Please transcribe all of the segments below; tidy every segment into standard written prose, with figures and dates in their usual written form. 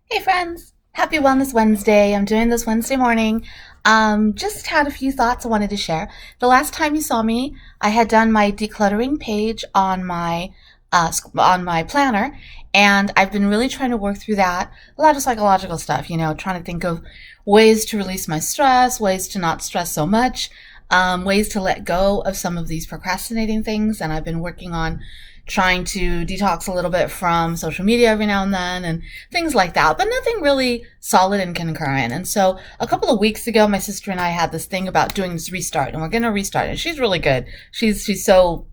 Hey friends, happy Wellness Wednesday. I'm doing this Wednesday morning. Just had a few thoughts I wanted to share. The last time you saw me, I had done my decluttering page on my planner, and I've been really trying to work through that. A lot of psychological stuff, trying to think of ways to release my stress, ways to not stress so much, ways to let go of some of these procrastinating things. And I've been working on trying to detox a little bit from social media every now and then and things like that, but nothing really solid and concurrent. And so a couple of weeks ago, my sister and I had this thing about doing this restart, and we're going to restart. And she's really good. She's so,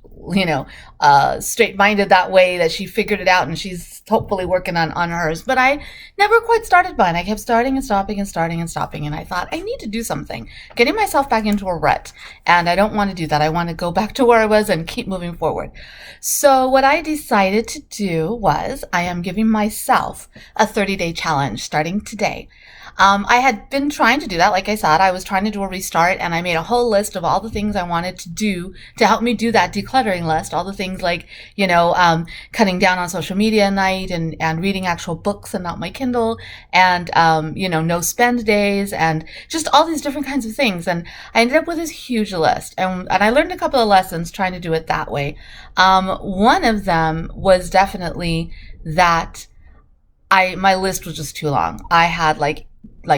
straight minded that way that she figured it out, and she's hopefully working on hers. But I never quite started mine. I kept starting and stopping and starting and stopping. And I thought, I need to do something, getting myself back into a rut. And I don't want to do that. I want to go back to where I was and keep moving forward. So what I decided to do was I am giving myself a 30-day challenge starting today. I had been trying to do that. Like I said, I was trying to do a restart, and I made a whole list of all the things I wanted to do to help me do that decluttering list. All the things like, cutting down on social media at night and reading actual books and not my Kindle, and, no spend days, and just all these different kinds of things. And I ended up with this huge list, and I learned a couple of lessons trying to do it that way. One of them was definitely that my list was just too long. I had like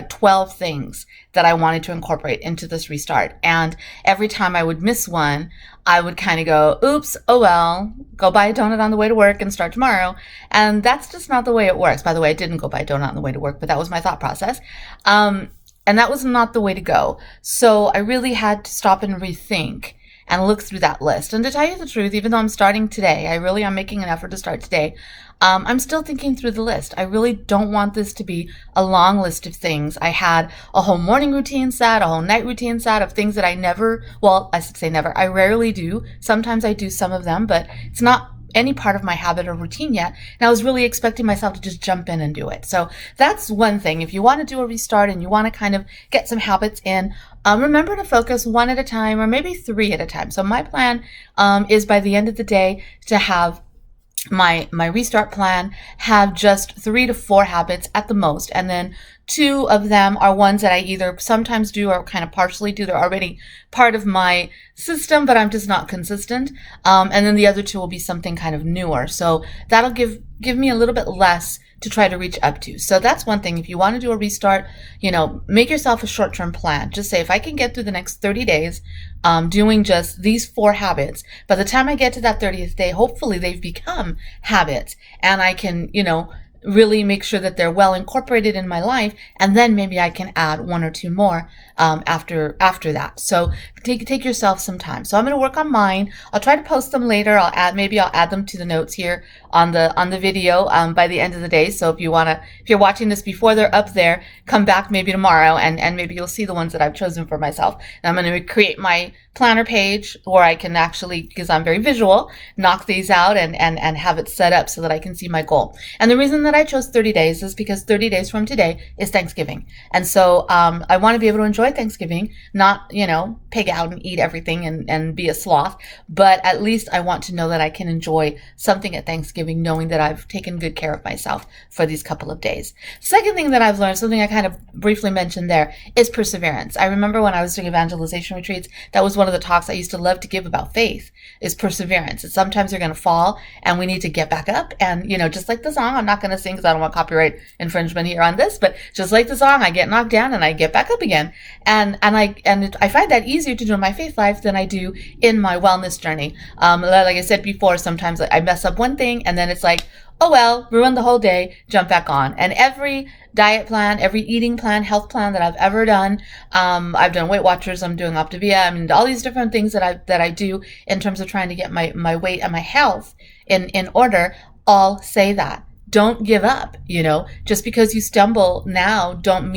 12 things that I wanted to incorporate into this restart. And every time I would miss one, I would kind of go, oops, oh well, go buy a donut on the way to work and start tomorrow. And that's just not the way it works. By the way, I didn't go buy a donut on the way to work, but that was my thought process. And that was not the way to go. So I really had to stop and rethink and look through that list. And to tell you the truth, even though I'm starting today, I really am making an effort to start today. I'm still thinking through the list. I really don't want this to be a long list of things. I had a whole morning routine set, a whole night routine set of things that I should say never, I rarely do. Sometimes I do some of them, but it's not any part of my habit or routine yet. And I was really expecting myself to just jump in and do it. So that's one thing. If you want to do a restart and you want to kind of get some habits in, remember to focus one at a time or maybe three at a time. So my plan is by the end of the day to have my restart plan have just 3 to 4 habits at the most, and then 2 of them are ones that I either sometimes do or kind of partially do. They're already part of my system, but I'm just not consistent. And then the other 2 will be something kind of newer. So that'll give me a little bit less to try to reach up to. So that's one thing. If you want to do a restart, make yourself a short-term plan. Just say, if I can get through the next 30 days, doing just these 4 habits, by the time I get to that 30th day, hopefully they've become habits, and I can, really make sure that they're well incorporated in my life, and then maybe I can add 1 or 2 more after that. So take yourself some time. So I'm going to work on mine. I'll try to post them later. I'll add them to the notes here on the video by the end of the day. So if you're watching this before they're up there, come back maybe tomorrow, and maybe you'll see the ones that I've chosen for myself. And I'm going to create my planner page where I can actually, because I'm very visual, knock these out and have it set up so that I can see my goal. And the reason that I chose 30 days is because 30 days from today is Thanksgiving. And so I want to be able to enjoy Thanksgiving, not, pig out and eat everything and be a sloth, but at least I want to know that I can enjoy something at Thanksgiving, knowing that I've taken good care of myself for these couple of days. Second thing that I've learned, something I kind of briefly mentioned there, is perseverance. I remember when I was doing evangelization retreats, that was one of the talks I used to love to give about faith, is perseverance. And sometimes you're going to fall and we need to get back up. And, just like the song, I'm not going to sing because I don't want copyright infringement here on this, but just like the song, I get knocked down and I get back up again. And I find that easier to do in my faith life than I do in my wellness journey. Like I said before, sometimes I mess up one thing and then it's like, oh well, ruin the whole day, jump back on. And every diet plan, every eating plan, health plan that I've ever done, I've done Weight Watchers, I'm doing Optavia, all these different things that I do in terms of trying to get my weight and my health in order, all say that. Don't give up, just because you stumble now doesn't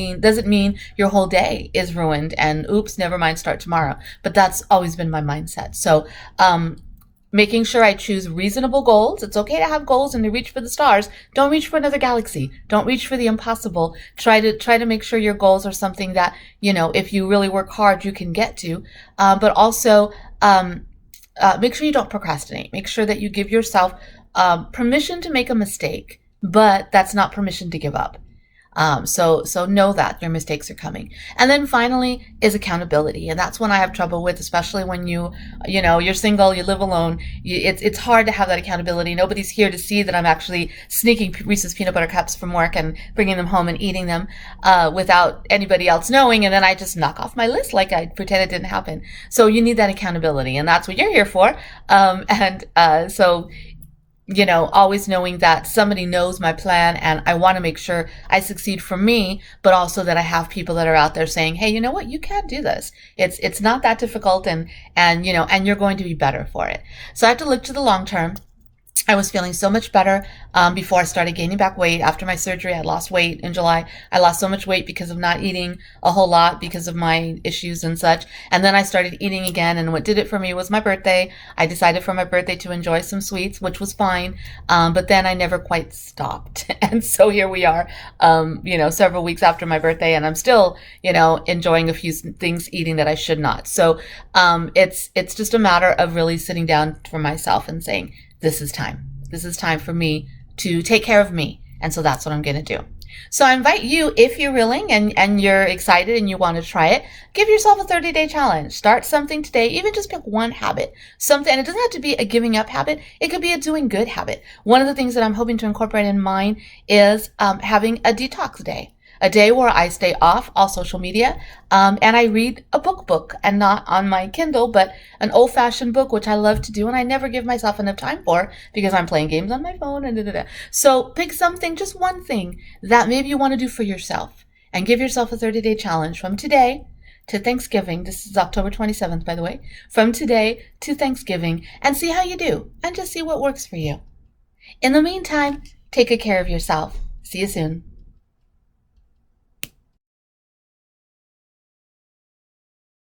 mean your whole day is ruined and oops, never mind, start tomorrow. But that's always been my mindset. So, making sure I choose reasonable goals. It's okay to have goals and to reach for the stars. Don't reach for another galaxy. Don't reach for the impossible. Try to make sure your goals are something that, if you really work hard, you can get to. But also, make sure you don't procrastinate. Make sure that you give yourself permission to make a mistake, but that's not permission to give up. So know that your mistakes are coming. And then finally is accountability. And that's when I have trouble with, especially when you're single, you live alone. It's hard to have that accountability. Nobody's here to see that I'm actually sneaking Reese's peanut butter cups from work and bringing them home and eating them, without anybody else knowing. And then I just knock off my list like I pretend it didn't happen. So you need that accountability, and that's what you're here for. So always knowing that somebody knows my plan and I want to make sure I succeed for me, but also that I have people that are out there saying, hey, you know what? You can do this. It's not that difficult, and you're going to be better for it. So I have to look to the long term. I was feeling so much better before I started gaining back weight. After my surgery, I lost weight in July. I lost so much weight because of not eating a whole lot because of my issues and such. And then I started eating again. And what did it for me was my birthday. I decided for my birthday to enjoy some sweets, which was fine. But then I never quite stopped. And so here we are, several weeks after my birthday, and I'm still, enjoying a few things eating that I should not. So it's just a matter of really sitting down for myself and saying, this is time. This is time for me to take care of me. And so that's what I'm going to do. So I invite you, if you're willing and you're excited and you want to try it, give yourself a 30-day challenge. Start something today. Even just pick one habit. Something, and it doesn't have to be a giving up habit. It could be a doing good habit. One of the things that I'm hoping to incorporate in mine is having a detox day. A day where I stay off all social media, and I read a book, and not on my Kindle, but an old-fashioned book, which I love to do, and I never give myself enough time for because I'm playing games on my phone and da-da-da. So pick something, just one thing that maybe you want to do for yourself, and give yourself a 30-day challenge from today to Thanksgiving. This is October 27th, by the way. From today to Thanksgiving, and see how you do, and just see what works for you. In the meantime, take good care of yourself. See you soon.